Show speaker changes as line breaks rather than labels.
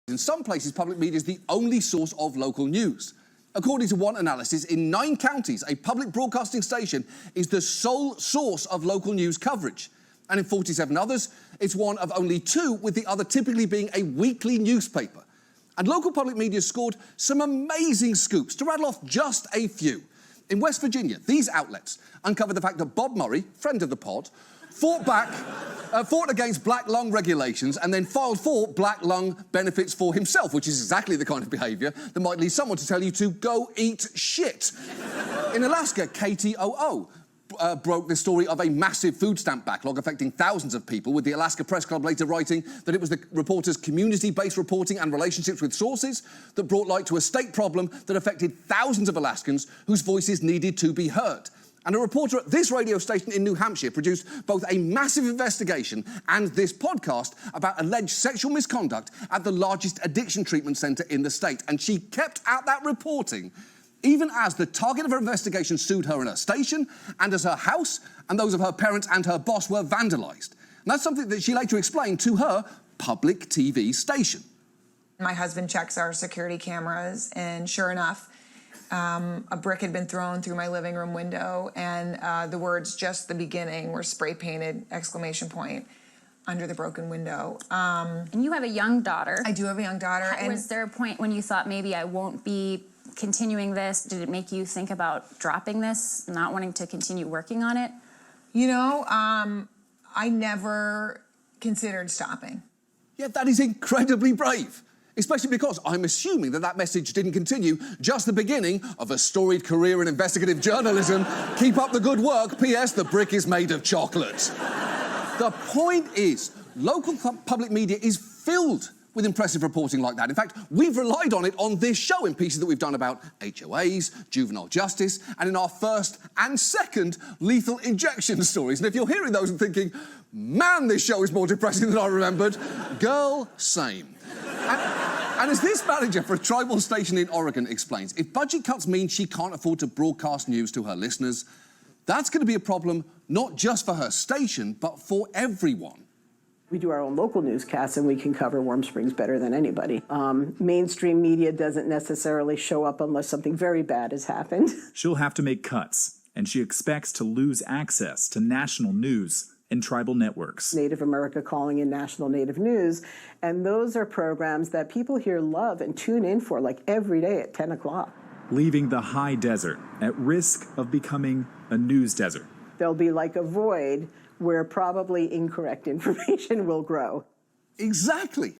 In some places, public media is the only source of local news. According to one analysis, in 9 counties, a public broadcasting station is the sole source of local news coverage. And in 47 others, it's one of only 2, with the other typically being a weekly newspaper. And local public media scored some amazing scoops, to rattle off just a few. In West Virginia, these outlets uncovered the fact that Bob Murray, friend of the pod, fought against black lung regulations and then filed for black lung benefits for himself, which is exactly the kind of behaviour that might lead someone to tell you to go eat shit. In Alaska, KTOO broke the story of a massive food stamp backlog affecting thousands of people, with the Alaska Press Club later writing that it was the reporters' community-based reporting and relationships with sources that brought light to a state problem that affected thousands of Alaskans whose voices needed to be heard. And a reporter at this radio station in New Hampshire produced both a massive investigation and this podcast about alleged sexual misconduct at the largest addiction treatment centre in the state. And she kept at that reporting even as the target of her investigation sued her and her station, and as her house and those of her parents and her boss were vandalised. And that's something that she later explained to her public TV station.
My husband checks our security cameras, and sure enough, a brick had been thrown through my living room window, and the words "just the beginning" were spray painted exclamation point under the broken window.
And you have a young daughter.
I do have a young daughter. And
was there a point when you thought maybe I won't be continuing this? Did it make you think about dropping this, not wanting to continue working on it?
You know, I never considered stopping.
Yeah, that is incredibly brave. Especially because I'm assuming that message didn't continue, just the beginning of a storied career in investigative journalism. Keep up the good work. P.S. The brick is made of chocolate. The point is, local public media is filled with impressive reporting like that. In fact, we've relied on it on this show in pieces that we've done about HOAs, juvenile justice, and in our first and second lethal injection stories. And if you're hearing those and thinking, man, this show is more depressing than I remembered, girl, same. And as this manager for a tribal station in Oregon explains, if budget cuts mean she can't afford to broadcast news to her listeners, that's going to be a problem not just for her station, but for everyone.
We do our own local newscasts, and we can cover Warm Springs better than anybody. Mainstream media doesn't necessarily show up unless something very bad has happened.
She'll have to make cuts, and she expects to lose access to national news and tribal networks.
Native America Calling in National Native News, and those are programs that people here love and tune in for, like every day at 10 o'clock.
Leaving the high desert at risk of becoming a news desert.
There'll be like a void where probably incorrect information will grow.
Exactly.